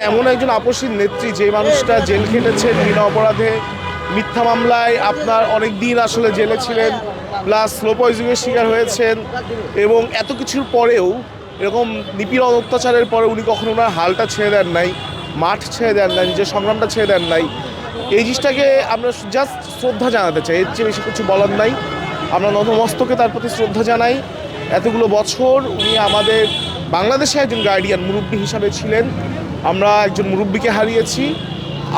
এমন একজন আপসীর নেত্রী যে মানুষটা জেল খেটেছেন বিনা অপরাধে, মিথ্যা মামলায় আপনার অনেক দিন আসলে জেলে ছিলেন, প্লাস স্লো পয়জনের শিকার হয়েছেন, এবং এত কিছুর পরেও এরকম নিপীড়ন অত্যাচারের পরে উনি কখনো ওনার হালটা ছেড়ে দেন নাই, মাঠ ছেড়ে দেন নাই, নিজের সংগ্রামটা ছেড়ে দেন নাই। এই জিনিসটাকে আমরা জাস্ট শ্রদ্ধা জানাতে চাই, এর চেয়ে বেশি কিছু বলার নাই। আমরা নতমস্তকে তার প্রতি শ্রদ্ধা জানাই। এতগুলো বছর উনি আমাদের বাংলাদেশে একজন গার্ডিয়ান মুরব্বী হিসাবে ছিলেন। আমরা একজন মুরব্বীকে হারিয়েছি,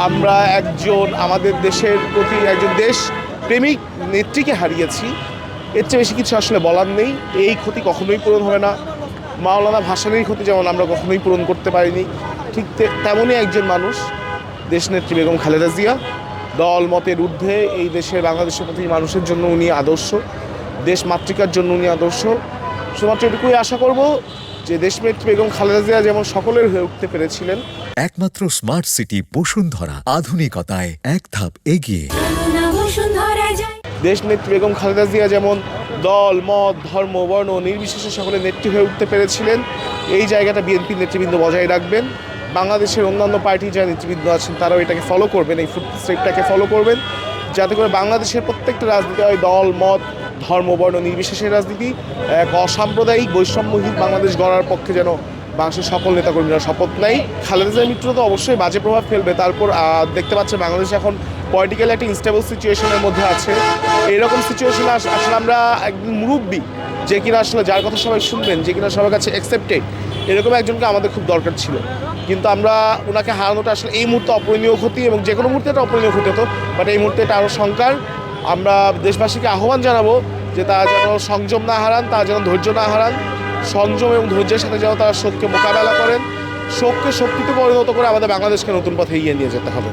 আমরা একজন আমাদের দেশের প্রতি একজন দেশ প্রেমিক নেত্রীকে হারিয়েছি। এর চেয়ে বেশি কিছু আসলে বলার নেই। এই ক্ষতি কখনোই পূরণ হবে না। মাওলানা ভাসানীর ক্ষতি যেমন আমরা কখনোই পূরণ করতে পারিনি, ঠিক তেমনই একজন মানুষ দেশনেত্রী বেগম খালেদা জিয়া। দল মতের ঊর্ধ্বে এই দেশের বাংলাদেশের প্রতি মানুষের জন্য উনি আদর্শ, দেশ মাতৃকার জন্য উনি আদর্শ। শুধুমাত্র এটুকুই আশা করব যে দেশনেত্রী বেগম খালেদা জিয়া যেমন সকলের হয়ে উঠতে পেরেছিলেন। একমাত্র স্মার্ট সিটি বসুন্ধরা, আধুনিকতায় এক ধাপ এগিয়ে। দেশনেত্রী বেগম খালেদা জিয়া যেমন দল মত ধর্ম বর্ণ নির্বিশেষে সকলের নেত্রী হয়ে উঠতে পেরেছিলেন, এই জায়গাটা বিএনপির নেতৃবৃন্দ বজায় রাখবেন। বাংলাদেশের অন্যান্য পার্টির যারা নেতৃবৃন্দ আছেন তারাও এটাকে ফলো করবেন, এই ফুটস্টেপটাকে ফলো করবেন, যাতে করে বাংলাদেশের প্রত্যেকটা রাজনীতি হয় দল মত ধর্ম বর্ণ নির্বিশেষে রাজনীতি, এক অসাম্প্রদায়িক বৈষম্যহীন বাংলাদেশ গড়ার পক্ষে যেন বাংলাদেশের সকল নেতাকর্মীরা শপথ নেয়। খালেদা জিয়ার মৃত্যু তো অবশ্যই বাজে প্রভাব ফেলবে। তারপর দেখতে পাচ্ছেন বাংলাদেশ এখন পলিটিক্যালি একটা ইনস্টেবল সিচুয়েশনের মধ্যে আছে। এইরকম সিচুয়েশনে আসলে আমরা একদিন মুরব্বী যে কিনা আসলে যার কথা সবাই শুনবেন, যে কিনা সবার কাছে অ্যাকসেপ্টেড, এরকম একজনকে আমাদের খুব দরকার ছিল। কিন্তু আমরা ওনাকে হারানোটা আসলে এই মুহূর্তে অপূরণীয় ক্ষতি, এবং যে কোনো মুহূর্তে এটা অপূরণীয় ক্ষতি হতো, বাট এই মুহূর্তে এটা আরও শঙ্কার। আমরা দেশবাসীকে আহ্বান জানাবো যে তারা যেন সংযম না হারান, তারা যেন ধৈর্য না হারান, সংযম এবং ধৈর্যের সাথে যেন তারা শোককে মোকাবেলা করেন, শোককে শক্তিতে পরিণত করে আমাদের বাংলাদেশকে নতুন পথে এগিয়ে নিয়ে যেতে হবে।